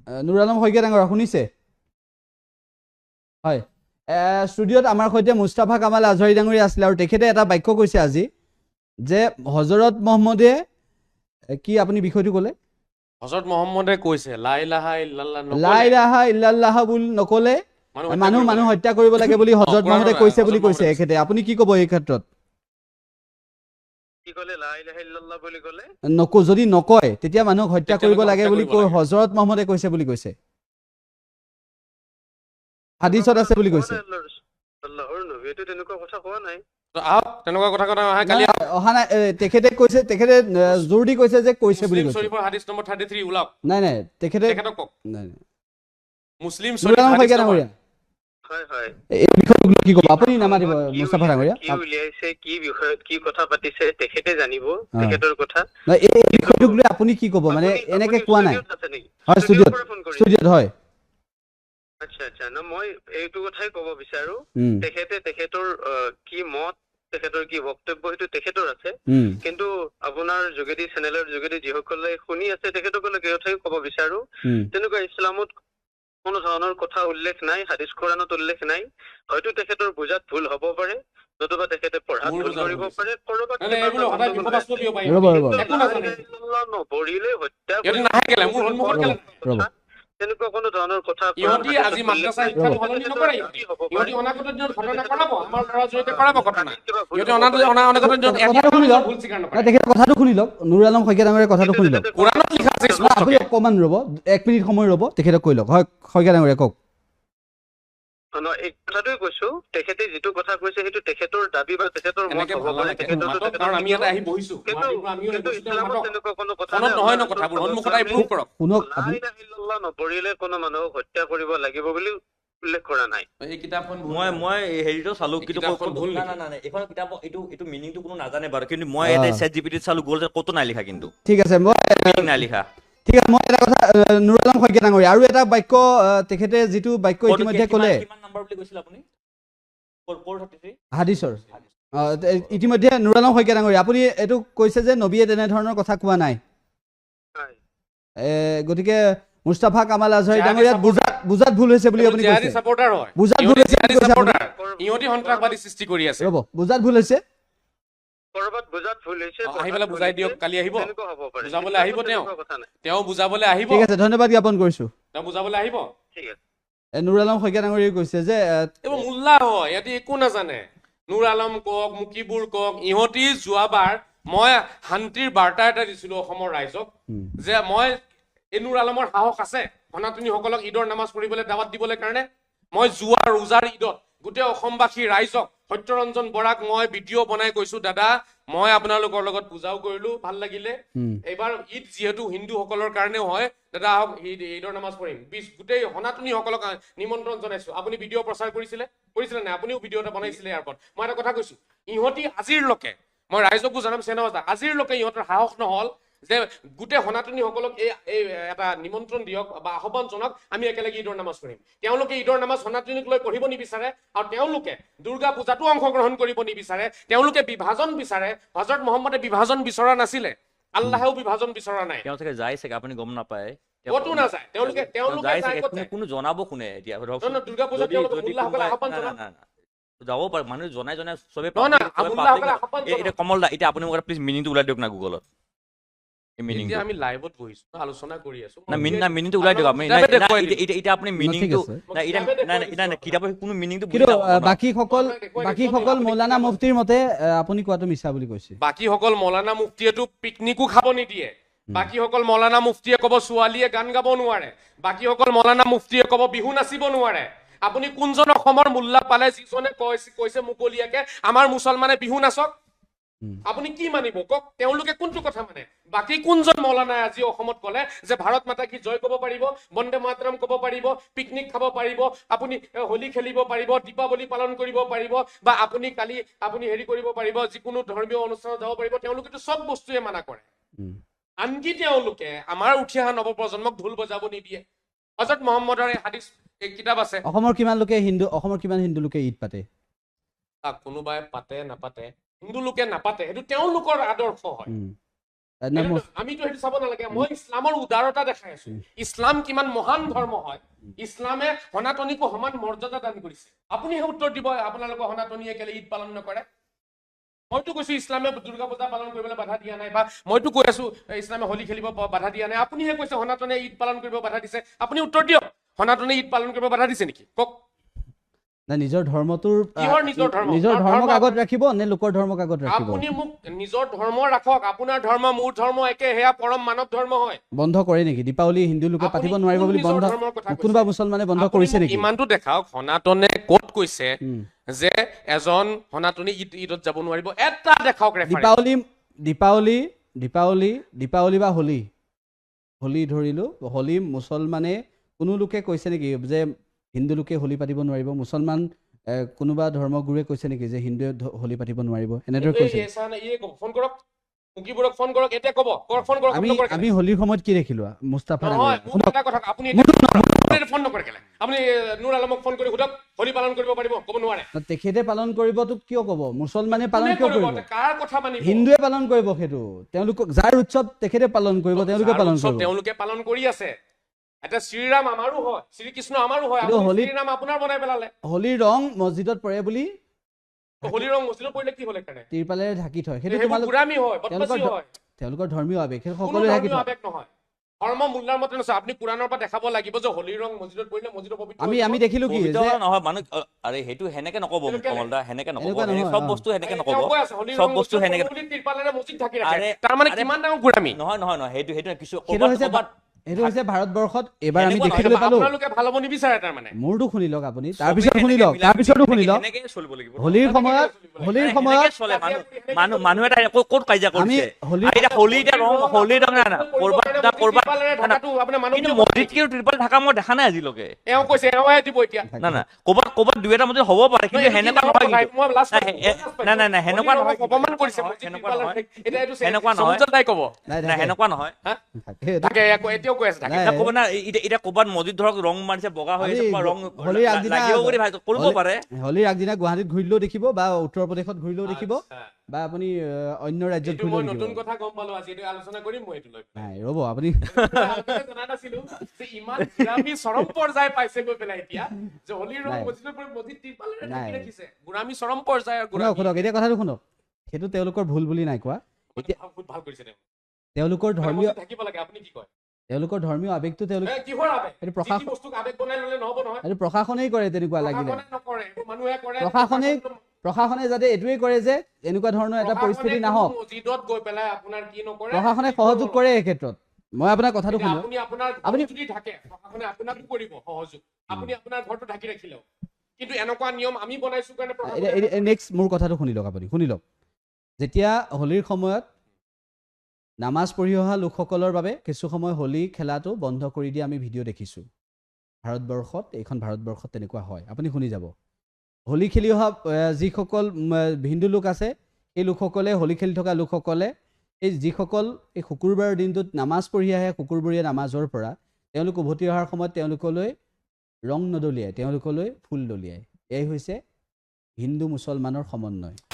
নুৰ আলম শইকীয়া ডাঙৰ শুনিছে হয় ষ্টুডিঅ'ত আমাৰ সৈতে মুস্তাফা কামাল আজহাৰী ডাঙৰীয়া আছিল আৰু তেখেতে এটা বাক্য কৈছে আজি যে হযৰত মহম্মদে কি আপুনি বিষয়টো ক'লে হযৰত মহম্মদে কৈছে লা ইলাহা ইল্লাল্লাহ নকলে লা ইলাহা ইল্লাল্লাহ বুলি নকলে মানুহ হত্যা কৰিব লাগে বুলি হযৰত মহম্মদে কৈছে বুলি কৈছে এখেতে আপুনি কি ক'ব এই ক্ষেত্ৰত কি ক'লে লা ইলাহা ইল্লাল্লাহ বুলি ক'লে যদি নকয় তেতিয়া মানুহক হত্যা কৰিব লাগে বুলি কৈ হযৰত মহম্মদে কৈছে বুলি কৈছে হাদিছত আছে বুলি কৈছে আল্লাহৰ নবীটো তেনেকুৱা কথা কোৱা নাই তেনেকুৱা কথা কথা আহে কালি অহা নাই তেখেতে কৈছে তেখেতে জোৰ দি কৈছে যে কৈছে বুলি কৈছে শৰীফৰ হাদিস নম্বৰ 33 উলাওক নাই তেখেতে কক নাই মুছলিম শৰীফ হাদিস নম্বৰ হয় হয় এই বিষয়টো কি ক'ব আপুনি নামাতিব মুস্তাফা ডাঙৰীয়া কি উলিয়াইছে কি বিষয়ত কি কথা পাতিছে তেখেতে জানিব তেখেতৰ কথা এই বিষয়টো লৈ আপুনি কি ক'ব মানে এনেকে কোৱা নাই হয় ষ্টুডিঅ'ত হয় আচ্ছা আচ্ছা না মই এইটো কথাই ক'ব বিচাৰো তেখেতে তেখেতৰ কি মত তেখেতৰ কি বক্তব্য সেইটো তেখেতৰ আছে কিন্তু আপোনাৰ যোগেদি চেনেলৰ যোগেদি যিসকলে শুনি আছে তেখেতসকলে এই কথাই ক'ব বিচাৰো তেনেকুৱা ইছলামত কোনো ধৰণৰ কথা উল্লেখ নাই হাদিস কোৰানত উল্লেখ নাই হয়তো তেখেতৰ বুজাত ভুল হ'ব পাৰে নতুবা তেখেতে পঢ়াত ভুল কৰিব পাৰে কৰবাত নপঢ়িলে হত্যা তেনেকুৱা কোনো ধৰণৰ কথা ইহঁতি আজি মাদ্ৰাসা শিক্ষা সলনি নকৰে ইহঁতি অনাগত দিনত ঘটনা কৰাব আমাৰ ল'ৰা জয়তে কৰাব ঘটনা ইহঁতি অনাগত দিনত ভুল স্বীকাৰ নকৰে তেখেতে কথাটো শুনি লওক নুৰ আলম শইকীয়া ডাঙৰীয়া কথাটো শুনি লওক কোৰানত লিখা আছে আপুনি অকমান ৰ'ব 1 মিনিট সময় ৰ'ব তেখেতে কৈ লওক হয় শইকীয়া ডাঙৰীয়া কওক এই কথাটোৱে কৈছো তেখেতে যিটো কথা কৈছে সেইটো তেখেতৰ দাবী বা তেখেতৰ মত হ'ব পাৰে কাৰণ আমি ইয়াত আহি বহিছো আমিও তেনেকুৱা কোনো কথা নহয় ন কথাবোৰ সন্মুখত আহি প্ৰুভ কৰক শুনক লা ইলাহা ইল্লাল্লাহ নপঢ়িলে কোনো মানুহক হত্যা কৰিব লাগিব বুলি উল্লেখ কৰা নাই এই কিতাপখন মই হেৰিটো চালো কিন্তু না এখন কিতাপ এইটো মিনিংটো কোনো নাজানে বাৰু কিন্তু মই এটা চ্যাট জিপিটিত চালো গ'ল কত নাই লিখা কিন্তু ঠিক আছে মই নাই লিখা ঠিক আছে মই এটা কথা নুৰ আলম শইকীয়া ডাঙৰীয়া আৰু এটা বাক্য তেখেতে যিটো বাক্য ইতিমধ্যে ক'লে কিমান নম্বৰ বুলি কৈছিল আপুনি 433 হাদিছৰ ইতিমধ্যে নুৰ আলম শইকীয়া ডাঙৰীয়া আপুনি এইটো কৈছে যে নবীয়ে তেনেধৰণৰ কথা কোৱা নাই গতিকে মুস্তাফা কামাল আজহাৰী ডাঙৰীয়া বুজাত ভুল হৈছে বুলি আপুনি কৈছে সাপোৰ্টাৰ হয় বুজাত ভুল হৈছে ইহঁতি সন্ত্ৰাসবাদী সৃষ্টি কৰি আছে ৰ'ব বুজাত ভুল হৈছে কৰবাত বুজাত ভুল হৈছে আহি পেলাই বুজাই দিয়ক কালি আহিব বুজাবলৈ আহিব তেওঁ বুজাবলৈ আহিব ঠিক আছে ধন্যবাদ জ্ঞাপন কৰিছো তেওঁ বুজাবলৈ আহিব ঠিক আছে নুৰ আলম শইকীয়া ডাঙৰীয়াই কৈছে যে এইবোৰ মোল্লা হয় ইহঁতি একো নাজানে নুৰ আলম কওক মুকিবুৰ কওক ইহঁতি যোৱাবাৰ মই শান্তিৰ বাৰ্তা এটা দিছিলো অসমৰ ৰাইজক যে মই এই নুৰ আলমৰ সাহস আছে সনাতনীসকলক ঈদৰ নামাজ পঢ়িবলৈ দাৱাত দিবলৈ কাৰণে মই যোৱা ৰোজাৰ ঈদত গোটেই অসমবাসী ৰাইজক সত্যৰঞ্জন বৰাক মই ভিডিঅ' বনাই কৈছো দাদা মই আপোনালোকৰ লগত পূজাও কৰিলো ভাল লাগিলে এইবাৰ ঈদ যিহেতু হিন্দুসকলৰ কাৰণেও হয় দাদা আহক ঈদৰ নামাজ পঢ়িম গোটেই সনাতনীসকলক নিমন্ত্ৰণ জনাইছো আপুনি ভিডিঅ' প্ৰচাৰ কৰিছিলে নাই আপুনিও ভিডিঅ' এটা বনাইছিলে ইয়াৰ ওপৰত মই এটা কথা কৈছো ইহঁতি আজিৰলৈকে মই ৰাইজকো জনাম চেনেৱা আজিৰলৈকে ইহঁতৰ সাহস নহল যে গোটেই সনাতনীসকলক এই এটা নিমন্ত্ৰণ দিয়ক বা আহ্বান জনাওক আমি একেলগে ঈদৰ নামাজ পঢ়িম তেওঁলোকে ঈদৰ নামাজ সনাতনীক লৈ পঢ়িব নিবিচাৰে আৰু তেওঁলোকে দুৰ্গা পূজাতো অংশগ্ৰহণ কৰিব নিবিচাৰে তেওঁলোকে বিভাজন বিচাৰে হযৰত মহম্মদে বিভাজন বিচৰা নাছিলে আল্লাহেও বিভাজন বিচৰা নাই তেওঁলোকে যায় চাগে আপুনি গম নাপায় কতো নাযায় তেওঁলোকে কোনো জনাব কোনে এতিয়া দুৰ্গা পূজাত মুল্লাসকলে আহ্বান জনায় যাব পাৰে মানুহ জনাই চবে এতিয়া কমল দা এতিয়া আপুনি মোক প্লিজ মিনিংটো ওলাই দিয়ক না গুগলত আমি লাইভত বহিছো আলোচনা কৰি আছো না মিনিংটো ওলাই দিয়ক আপুনি এতিয়া আপুনি মিনিংটো কিতাপৰ কোনো মিনিংটো বাকীসকল মৌলানা মুফতিৰ মতে আপুনি কোৱাটো মিছা বুলি কৈছে বাকীসকল মৌলানা মুফতিয়েতো পিকনিকো খাব নিদিয়ে বাকীসকল মৌলানা মুফতিয়ে ক'ব ছোৱালীয়ে গান গাব নোৱাৰে বাকীসকল মৌলানা মুফতিয়ে ক'ব বিহু নাচিব নোৱাৰে আপুনি কোনজন অসমৰ মোল্লা পালে যিজনে কৈছে মুকলিয়াকে আমাৰ মুছলমানে বিহু নাচক আপুনি কি মানিব কক তেওঁলোকে কোনটো কথা মানে বাকি কোনজন মৌলানাই আজি অসমত ক'লে যে ভাৰত মাতা কি জয় ক'ব পাৰিব বন্দে মাতৰম ক'ব পাৰিব পিকনিক খাব পাৰিব আপুনি হোলী খেলিব পাৰিব দীপাৱলী পালন কৰিব পাৰিব বা আপুনি কালি আপুনি হেৰি কৰিব পাৰিব যিকোনো ধৰ্মীয় অনুষ্ঠানত যাব পাৰিব তেওঁলোকেতো সব বস্তুৱে মানা কৰে আনকি তেওঁলোকে আমাৰ উঠি অহা নৱপ্ৰজন্মক ঢোল বজাব নিদিয়ে হযৰত মহম্মদৰ এই হাদিস কিতাপ আছে অসমৰ কিমান হিন্দু লোকে ঈদ পাতে কোনোবাই পাতে নাপাতে হিন্দু লোকে নাপাতে সেইটো তেওঁলোকৰ আদৰ্শ হয় আমিতো সেইটো চাব নালাগে মই ইছলামৰ উদাৰতা দেখাই আছো ইছলাম কিমান মহান ধৰ্ম হয় ইছলামে সনাতনীকো সমান মৰ্যাদা দান কৰিছে আপুনিহে উত্তৰ দিব আপোনালোকৰ সনাতনীয়ে কেলে ঈদ পালন নকৰে মইতো কৈছো ইছলামে দুৰ্গা পূজা পালন কৰিবলৈ বাধা দিয়া নাই বা মইতো কৈ আছো ইছলামে হোলী খেলিব বাধা দিয়া নাই আপুনিহে কৈছে সনাতনে ঈদ পালন কৰিব বাধা দিছে আপুনি উত্তৰ দিয়ক সনাতনে ঈদ পালন কৰিব বাধা দিছে নেকি কওক না নিজৰ ধৰ্মটোৰ নিজৰ ধৰ্মক আগত ৰাখিব নে লোকৰ ধৰ্মক আগত ৰাখিব আপুনি মোক নিজৰ ধৰ্ম ৰাখক আপোনাৰ ধৰ্ম মোৰ ধৰ্ম একে হেয়া পৰম মানৱ ধৰ্ম হয় বন্ধ কৰে নেকি দীপাৱলী হিন্দু লোকে পাতিব নোৱাৰিব বুলি বন্ধ কোনোবা মুছলমানে বন্ধ কৰিছে নেকি ইমানটো দেখাওক সনাতনে ক'ত কৈছে যে এজন সনাতনী ঈদত যাব নোৱাৰিব এটা দেখাওক দীপাৱলী বা হোলী ধৰিলো হোলী মুছলমানে কোনো লোকে কৈছে নেকি যে হিন্দু লোকে হোলী পাতিব নোৱাৰিব মুছলমান কোনোবা ধৰ্মগুৰুৱে কৈছে নেকি যে হিন্দুৱে হোলী পাতিব নোৱাৰিব এনেদৰে কৈছে ফোন কৰক মুকিবুৰক ফোন কৰক এতিয়া ক'ব ফোন কৰক আমি হোলীৰ সময়ত কি দেখিলো মুস্তাফা নহয় এটা কথা আপুনি ফোন নকৰে কেলে আপুনি নুৰ আলমক ফোন কৰি সুধক হোলী পালন কৰিব পাৰিব ক'ব নোৱাৰে তেখেতে পালন কৰিবতো কিয় ক'ব মুছলমানে পালন কিয় কৰিব কাৰ কথা মানিব হিন্দুৱে পালন কৰিব সেইটো তেওঁলোকক যাৰ উৎসৱ তেখেতে পালন কৰিব তেওঁলোকে পালন কৰিব তেওঁলোকে পালন কৰি আছে এটা শ্ৰীৰাম আমাৰো হয় শ্ৰীকৃষ্ণ আমাৰো হয় শ্ৰীৰাম আপোনাৰ বনাই পেলালে হোলীৰ ৰং মছজিদত পৰে বুলি হোলীৰ ৰং মছজিদত পৰিলে কি হ'ল এখানে তিৰপালেৰে ঢাকি থয় সেইটো গুৰামী হয় বদমাশী হয় তেওঁলোকৰ ধৰ্মীয় আবেগ সেই সকলোৱে ঢাকি থয় আবেগ নহয় ধৰ্ম মূল্যৰ মতে নহয় আপুনি কুৰাণৰ পৰা দেখাব লাগিব যে হোলীৰ ৰং মছজিদত পৰিলে মছজিদৰ পবিত্ৰ আমি দেখিলো কি যে নহয় মানুহ আৰে হেতু হেনেকে নকব কমলদা হেনেকে নকব সব বস্তু হেনেকে নকব সব বস্তু হেনেকে তিৰপালেৰে মছজিদ ঢাকি ৰাখে তাৰ মানে কিমান ডাঙৰ গুৰামী নহয় হেতু কিছু এইটো হৈছে ভাৰতবৰ্ষত এবাৰ আমি দেখিবলৈ পালো আপোনালোকে ভাল হ'ব নিবিচাৰে তাৰ মানে মোৰটো শুনি লওক আপুনি তাৰপিছতো শুনি লওক হোলীৰ সময়ত চলে মানুহ এটা ক'ত কাজিয়া কৰিছে হোলীতে ৰং না কিন্তু মছজিদ কি ত্ৰিপাল ঢাকা মই দেখা নাই আজিলৈকে এওঁ কৈছে এওঁহে দিব এতিয়া না ক'ৰবাত দুই এটা মছজিদ হ'ব পাৰে কিন্তু সেনেকুৱা নহয় না সেনেকুৱা নহয় অপমান কৰিছে সেনেকুৱা নহয় সেনেকুৱা নহয় তাই ক'ব না সেনেকুৱা নহয় তাকে এতিয়াও কৈ আছে ক'ব না এতিয়া ক'ৰবাত মছজিদ ধৰক ৰং মাৰিছে বগা হৈ আছে ৰং লাগিব বুলি কৰিব পাৰে হোলীৰ আগদিনা গুৱাহাটীত ঘূৰিলেও দেখিব বা উত্তৰ প্ৰদেশত ঘূৰিলেও দেখিব বা আপুনি অন্য ৰাজ্যত ঘূৰিলেও দেখিব নতুন কথা গম পালো আজি এইটো আলোচনা কৰিম মই এইটো লৈ নাই ৰ'ব আপুনি জনা নাছিলো যে ইমান গুৰামী চৰম পৰ্যায় পাইছে গৈ পেলাই এতিয়া যে হোলীৰ ৰং মছজিদৰ পৰা মছজিদ তিৰপালেৰে ঢাকি ৰাখিছে গুৰামী চৰম পৰ্যায়ৰ শুনক এতিয়া কথাটো শুনক সেইটো তেওঁলোকৰ ভুল বুলি নাই কোৱা এতিয়া ভাল কৰিছে তেওঁলোকৰ ধৰ্মীয় থাকিব লাগে আপুনি কি কয় তেওঁলোকৰ ধৰ্মীয় আবেগটো তেওঁলোকে কিহৰ আবেগ এইটো বস্তুক আবেগ বনাই ল'লে নহ'ব নহয় এইটো প্ৰশাসনেই কৰে তেনেকুৱা লাগিলে নকৰে মানুহে কৰে প্ৰশাসনে যাতে এইটোৱে কৰে যে এনেকুৱা ধৰণৰ এটা পৰিস্থিতি নাহক মছজিদত গৈ পেলাই আপোনাৰ কি নকৰে প্ৰশাসনে সহযোগ কৰে এই ক্ষেত্ৰত মই আপোনাৰ কথাটো শুনো আপুনি যদি থাকে প্ৰশাসনে আপোনাকো কৰিব সহযোগ আপুনি আপোনাৰ ঘৰটো ঢাকি ৰাখিলেও কিন্তু এনেকুৱা নিয়ম আমি বনাইছো কাৰণে নেক্সট মোৰ কথাটো শুনি লওক আপুনি শুনি লওক যেতিয়া হোলীৰ সময়ত নামাজ পঢ়ি অহা লোকসকলৰ বাবে কিছু সময় হোলী খেলাটো বন্ধ কৰি দিয়ে আমি ভিডিঅ' দেখিছোঁ এইখন ভাৰতবৰ্ষত তেনেকুৱা হয় আপুনি শুনি যাব হোলী খেলি অহা যিসকল হিন্দু লোক আছে এই লোকসকলে হোলী খেলি থকা লোকসকলে এই যিসকল এই শুকুৰবাৰৰ দিনটোত নামাজ পঢ়ি আহে শুকুৰবৰীয়া নামাজৰ পৰা তেওঁলোক উভতি অহাৰ সময়ত তেওঁলোকলৈ ৰং নদলিয়াই তেওঁলোকলৈ ফুল দলিয়ায় এই হৈছে হিন্দু মুছলমানৰ সমন্বয়